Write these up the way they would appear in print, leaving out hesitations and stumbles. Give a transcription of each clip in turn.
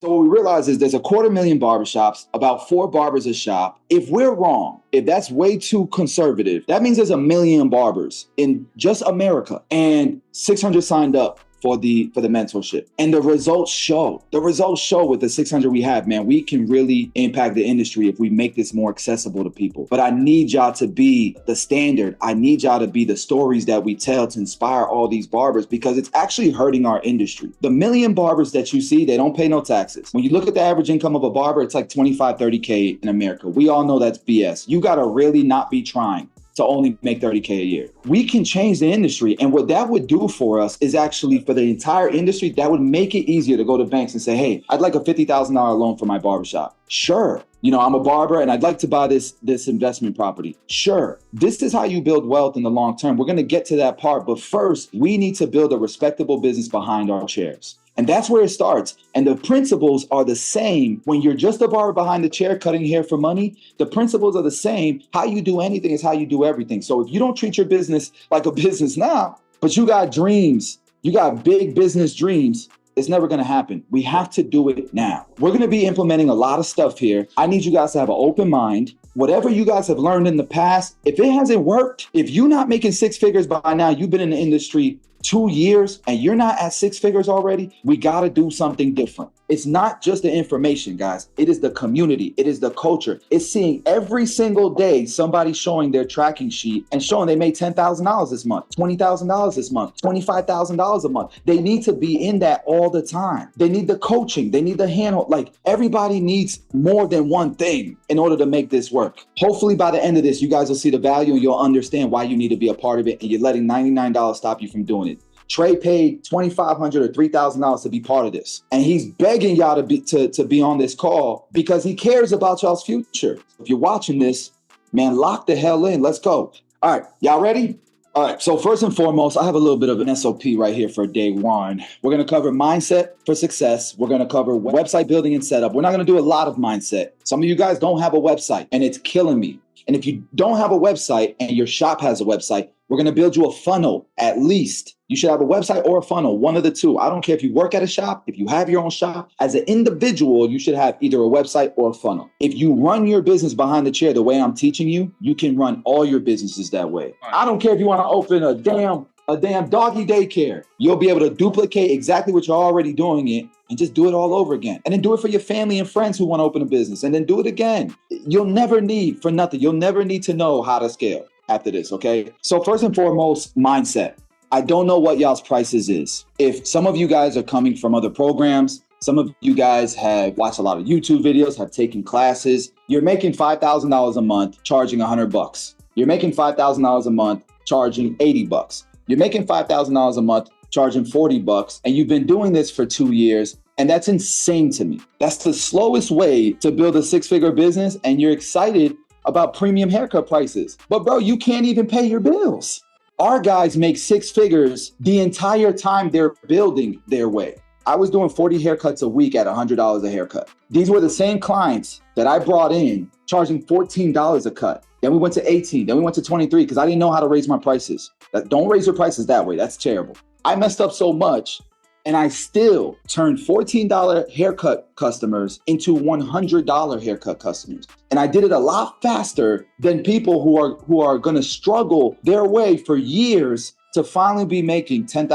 So what we realize is there's 250,000 barbershops, about 4 barbers a shop. If we're wrong, if that's way too conservative, that means there's 1,000,000 barbers in just America, and 600 signed up for the mentorship. And the results show. The results show with the 600 we have, man, we can really impact the industry if we make this more accessible to people. But I need y'all to be the standard. I need y'all to be the stories that we tell to inspire all these barbers, because it's actually hurting our industry. The 1,000,000 barbers that you see, they don't pay no taxes. When you look at the average income of a barber, it's like 25, 30K in America. We all know that's BS. You gotta really not be trying to only make 30K a year. We can change the industry. And what that would do for us is actually, for the entire industry, that would make it easier to go to banks and say, hey, I'd like a $50,000 loan for my barbershop. Sure. I'm a barber and I'd like to buy this investment property. Sure. This is how you build wealth in the long term. We're going to get to that part. But first, we need to build a respectable business behind our chairs. And that's where it starts. And the principles are the same. When you're just a barber behind the chair cutting hair for money, the principles are the same. How you do anything is how you do everything. So if you don't treat your business like a business now, but you got dreams, you got big business dreams, it's never going to happen. We have to do it now. We're going to be implementing a lot of stuff here. I need you guys to have an open mind. Whatever you guys have learned in the past, if it hasn't worked, if you're not making 6 figures by now, you've been in the industry 2 years and you're not at 6 figures already, we got to do something different. It's not just the information, guys. It is the community. It is the culture. It's seeing every single day somebody showing their tracking sheet and showing they made $10,000 this month, $20,000 this month, $25,000 a month. They need to be in that all the time. They need the coaching. They need the handhold. Like, everybody needs more than one thing in order to make this work. Hopefully by the end of this, you guys will see the value and you'll understand why you need to be a part of it, and you're letting $99 stop you from doing it. Trey paid $2,500 or $3,000 to be part of this. And he's begging y'all to be on this call because he cares about y'all's future. If you're watching this, man, lock the hell in. Let's go. All right, y'all ready? All right, so first and foremost, I have a little bit of an SOP right here for day one. We're going to cover mindset for success. We're going to cover website building and setup. We're not going to do a lot of mindset. Some of you guys don't have a website and it's killing me. And if you don't have a website and your shop has a website, we're going to build you a funnel at least. You should have a website or a funnel, one of the two. I don't care if you work at a shop, if you have your own shop. As an individual, you should have either a website or a funnel. If you run your business behind the chair the way I'm teaching you, you can run all your businesses that way. I don't care if you want to open a damn doggy daycare. You'll be able to duplicate exactly what you're already doing it and just do it all over again. And then do it for your family and friends who want to open a business, and then do it again. You'll never need for nothing. You'll never need to know how to scale after this, okay? So first and foremost, mindset. I don't know what y'all's prices is. If some of you guys are coming from other programs, some of you guys have watched a lot of YouTube videos, have taken classes, you're making $5,000 a month, charging $100. You're making $5,000 a month, charging $80. You're making $5,000 a month, charging $40, and you've been doing this for 2 years. And that's insane to me. That's the slowest way to build a 6-figure business, and you're excited about premium haircut prices. But bro, you can't even pay your bills. Our guys make 6 figures the entire time they're building their way. I was doing 40 haircuts a week at $100 a haircut. These were the same clients that I brought in charging $14 a cut. Then we went to 18, then we went to 23 because I didn't know how to raise my prices. Don't raise your prices that way. That's terrible. I messed up so much, and I still turned $14 haircut customers into $100 haircut customers. And I did it a lot faster than people who are going to struggle their way for years to finally be making $10,000,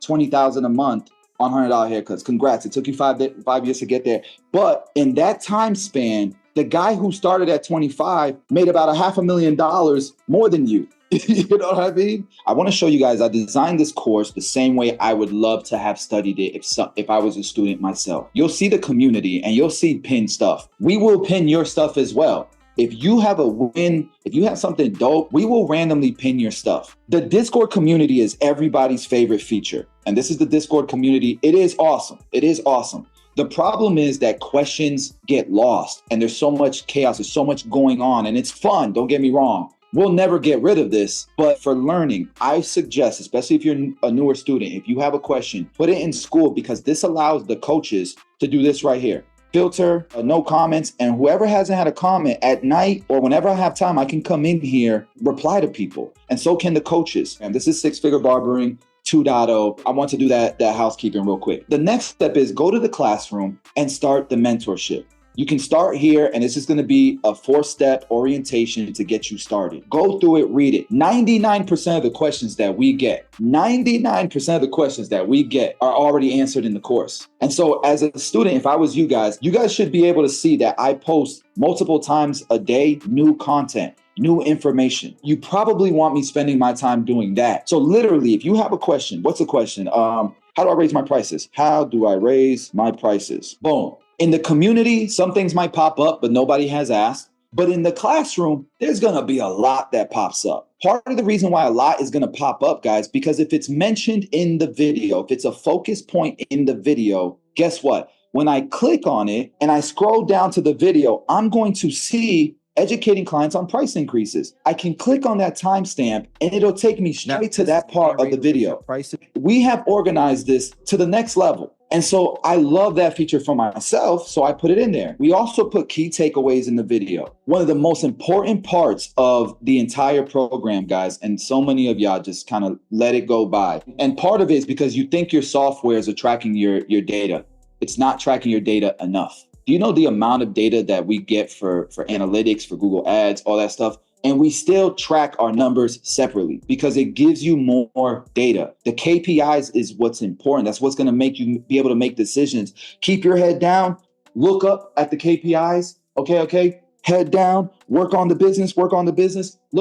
$20,000 a month on $100 haircuts. Congrats. It took you 5 years to get there. But in that time span, the guy who started at 25 made about $500,000 more than you. You know what I mean? I want to show you guys, I designed this course the same way I would love to have studied it if I was a student myself. You'll see the community and you'll see pinned stuff. We will pin your stuff as well. If you have a win, if you have something dope, we will randomly pin your stuff. The Discord community is everybody's favorite feature. And this is the Discord community. It is awesome. It is awesome. The problem is that questions get lost and there's so much chaos. There's so much going on and it's fun. Don't get me wrong. We'll never get rid of this, but for learning, I suggest, especially if you're a newer student, if you have a question, put it in school because this allows the coaches to do this right here. Filter, no comments, and whoever hasn't had a comment at night or whenever I have time, I can come in here, reply to people, and so can the coaches. And this is 6-figure barbering 2.0. I want to do that housekeeping real quick. The next step is go to the classroom and start the mentorship. You can start here, and this is going to be a 4-step orientation to get you started. Go through it, read it. 99% of the questions that we get, 99% of the questions that we get are already answered in the course. And so as a student, if I was you guys should be able to see that I post multiple times a day, new content, new information. You probably want me spending my time doing that. So literally, if you have a question, what's the question? How do I raise my prices? How do I raise my prices? Boom. In the community, some things might pop up, but nobody has asked. But in the classroom, there's going to be a lot that pops up. Part of the reason why a lot is going to pop up, guys, because if it's mentioned in the video, if it's a focus point in the video, guess what? When I click on it and I scroll down to the video, I'm going to see educating clients on price increases. I can click on that timestamp and it'll take me straight to that part of the video. We have organized this to the next level. And so I love that feature for myself, so I put it in there. We also put key takeaways in the video. One of the most important parts of the entire program, guys, and so many of y'all just kind of let it go by. And part of it is because you think your softwares are tracking your data. It's not tracking your data enough. Do you know the amount of data that we get for analytics, for Google Ads, all that stuff? And we still track our numbers separately because it gives you more data. The KPIs is what's important. That's what's going to make you be able to make decisions. Keep your head down, look up at the KPIs. Okay. Head down, work on the business, look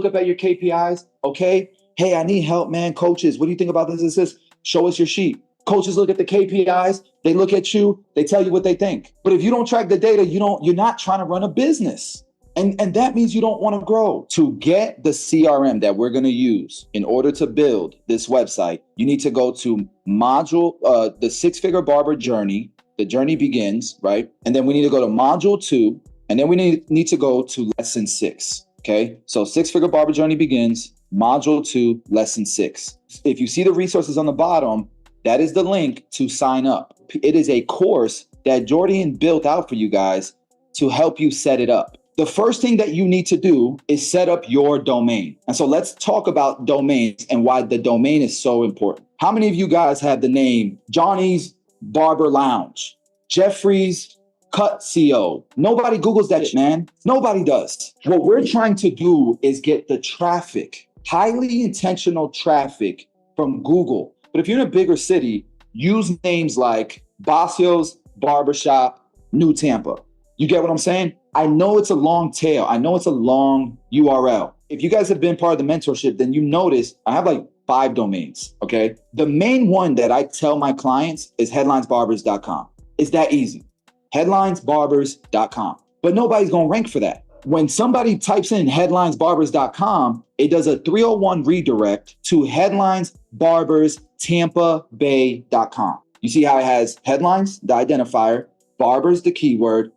up at your KPIs. Okay. Hey, I need help, man. Coaches, what do you think about this? Show us your sheet. Coaches look at the KPIs, they look at you, they tell you what they think. But if you don't track the data, you're not trying to run a business. And that means you don't want to grow. To get the CRM that we're going to use in order to build this website, you need to go to module, the 6-figure barber journey. The journey begins, right? And then we need to go to module 2, and then we need to go to lesson 6. Okay. So 6-figure barber journey begins, module 2, lesson 6. If you see the resources on the bottom, that is the link to sign up. It is a course that Jordan built out for you guys to help you set it up. The first thing that you need to do is set up your domain. And so let's talk about domains and why the domain is so important. How many of you guys have the name Johnny's Barber Lounge, Jeffrey's Cut CO? Nobody Googles that shit, man. Nobody does. What we're trying to do is get the traffic, highly intentional traffic from Google. But if you're in a bigger city, use names like Basio's Barbershop, New Tampa. You get what I'm saying? I know it's a long tail. I know it's a long URL. If you guys have been part of the mentorship, then you notice I have like 5 domains, okay? The main one that I tell my clients is headlinesbarbers.com. It's that easy. Headlinesbarbers.com. But nobody's going to rank for that. When somebody types in headlinesbarbers.com, it does a 301 redirect to headlinesbarberstampabay.com. You see how it has headlines, the identifier, barbers, the keyword,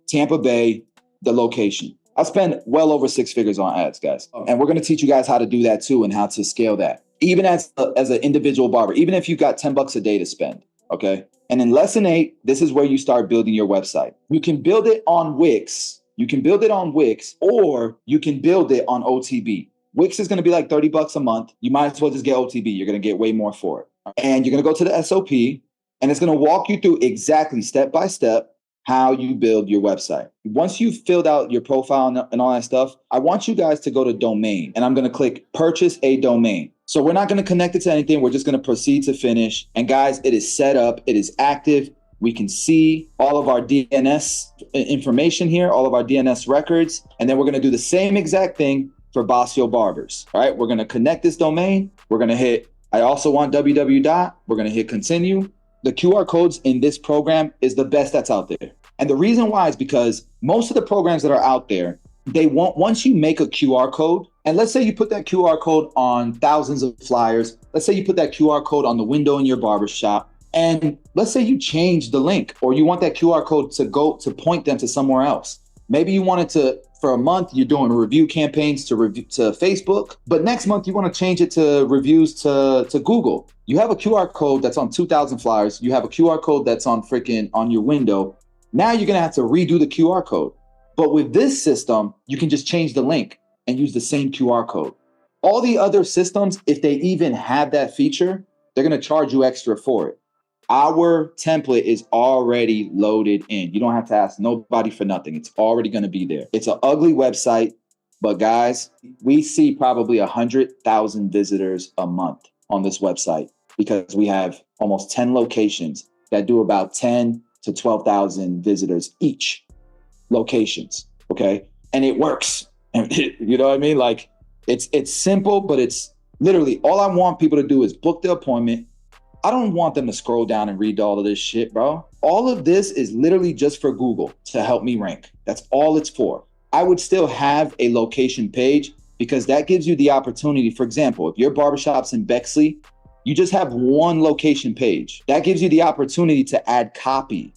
Tampa Bay, the location. I spend well over 6 figures on ads, guys. And we're going to teach you guys how to do that too and how to scale that. Even as an individual barber, even if you've got $10 a day to spend, okay? And in lesson 8, this is where you start building your website. You can build it on Wix. You can build it on Wix, or you can build it on OTB. Wix is going to be like $30 a month. You might as well just get OTB. You're going to get way more for it. And you're going to go to the SOP, and it's going to walk you through exactly step by step how you build your website. Once you've filled out your profile and all that stuff, I want you guys to go to domain, and I'm going to click purchase a domain. So we're not going to connect it to anything. We're just going to proceed to finish. And guys, it is set up. It is active. We can see all of our DNS information here, all of our DNS records. And then we're going to do the same exact thing for Basio Barbers. All right. We're going to connect this domain. We're going to hit, I also want www. We're going to hit continue. The QR codes in this program is the best that's out there. And the reason why is because most of the programs that are out there, they want, once you make a QR code, and let's say you put that QR code on thousands of flyers. Let's say you put that QR code on the window in your barbershop. And let's say you change the link, or you want that QR code to go to point them to somewhere else. Maybe you want it to, for a month, you're doing review campaigns to Facebook, but next month you want to change it to reviews to Google. You have a QR code that's on 2,000 flyers. You have a QR code that's on your window. Now you're going to have to redo the QR code. But with this system, you can just change the link and use the same QR code. All the other systems, if they even have that feature, they're going to charge you extra for it. Our template is already loaded in. You don't have to ask nobody for nothing. It's already going to be there. It's an ugly website, but guys, we see probably 100,000 visitors a month on this website because we have almost 10 locations that do about 10 to 12,000 visitors each locations. Okay. And it works. You know what I mean? Like it's simple, but it's literally all I want people to do is book the appointment. I don't want them to scroll down and read all of this shit, bro. All of this is literally just for Google to help me rank. That's all it's for. I would still have a location page because that gives you the opportunity. For example, if your barbershop's in Bexley, you just have one location page. That gives you the opportunity to add copy.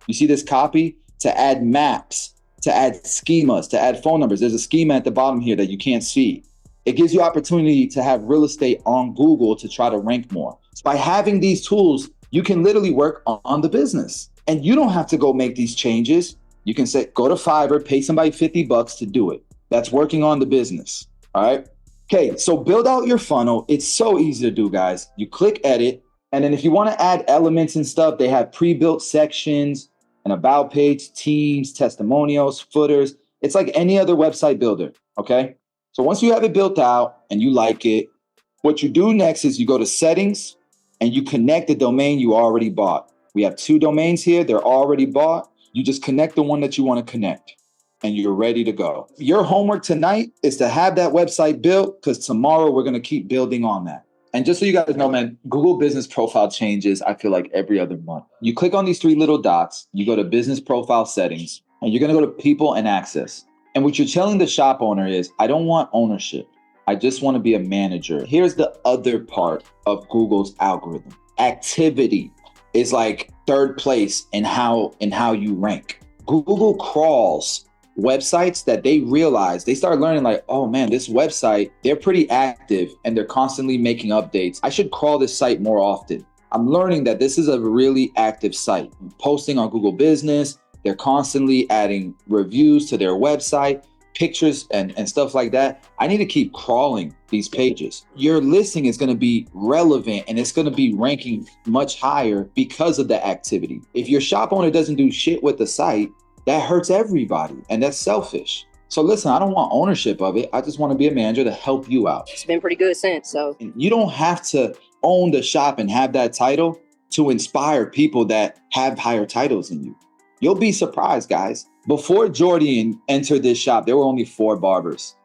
You see this copy? To add maps, to add schemas, to add phone numbers. There's a schema at the bottom here that you can't see. It gives you opportunity to have real estate on Google to try to rank more. So by having these tools, you can literally work on the business. And you don't have to go make these changes. You can say, go to Fiverr, pay somebody $50 to do it. That's working on the business. All right. Okay. So build out your funnel. It's so easy to do, guys. You click edit. And then if you want to add elements and stuff, they have pre-built sections, an about page, teams, testimonials, footers. It's like any other website builder. Okay. So once you have it built out and you like it, what you do next is you go to settings and you connect the domain you already bought. We have 2 domains here. They're already bought. You just connect the one that you want to connect and you're ready to go. Your homework tonight is to have that website built because tomorrow we're going to keep building on that. And just so you guys know, man, Google business profile changes, I feel like every other month. You click on these 3 little dots, you go to business profile settings, and you're going to go to people and access. And what you're telling the shop owner is, I don't want ownership. I just want to be a manager. Here's the other part of Google's algorithm. Activity is like 3rd place in how you rank. Google crawls websites that they realize, they start learning like, oh man, this website, they're pretty active and they're constantly making updates. I should crawl this site more often. I'm learning that this is a really active site. I'm posting on Google Business. They're constantly adding reviews to their website, pictures and stuff like that. I need to keep crawling these pages. Your listing is going to be relevant and it's going to be ranking much higher because of the activity. If your shop owner doesn't do shit with the site, that hurts everybody and that's selfish. So listen, I don't want ownership of it. I just want to be a manager to help you out. It's been pretty good since, so. You don't have to own the shop and have that title to inspire people that have higher titles than you. You'll be surprised, guys. Before Jordan entered this shop, there were only 4 barbers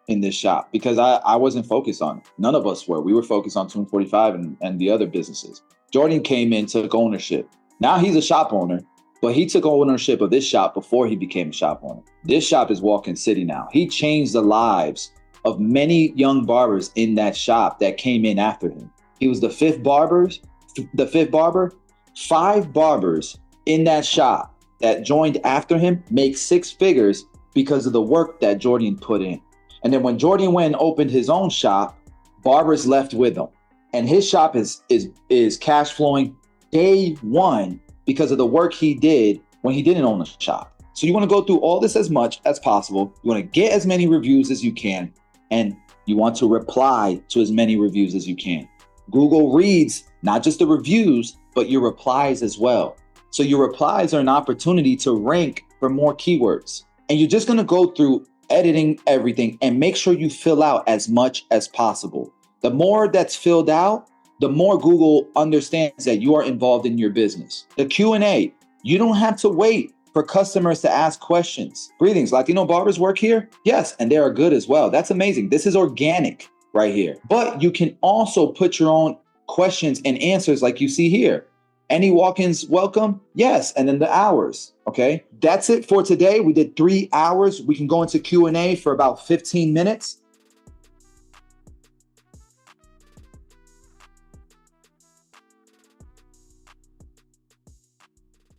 in this shop because I wasn't focused on it. None of us were. We were focused on 245 and the other businesses. Jordan came in, took ownership. Now he's a shop owner, but he took ownership of this shop before he became a shop owner. This shop is Walk-In City now. He changed the lives of many young barbers in that shop that came in after him. He was the 5th barber. 5 barbers in that shop that joined after him make 6 figures because of the work that Jordan put in. And then when Jordan went and opened his own shop, barbers left with him. And his shop is cash flowing day one because of the work he did when he didn't own the shop. So you want to go through all this as much as possible. You want to get as many reviews as you can, and you want to reply to as many reviews as you can. Google reads not just the reviews, but your replies as well. So your replies are an opportunity to rank for more keywords. And you're just going to go through editing everything and make sure you fill out as much as possible. The more that's filled out, the more Google understands that you are involved in your business. The Q&A, you don't have to wait for customers to ask questions. Greetings, Latino barbers work here? Yes, and they are good as well. That's amazing. This is organic right here. But you can also put your own questions and answers like you see here. Any walk-ins welcome? Yes, and then the hours, okay? That's it for today. We did 3 hours. We can go into Q&A for about 15 minutes.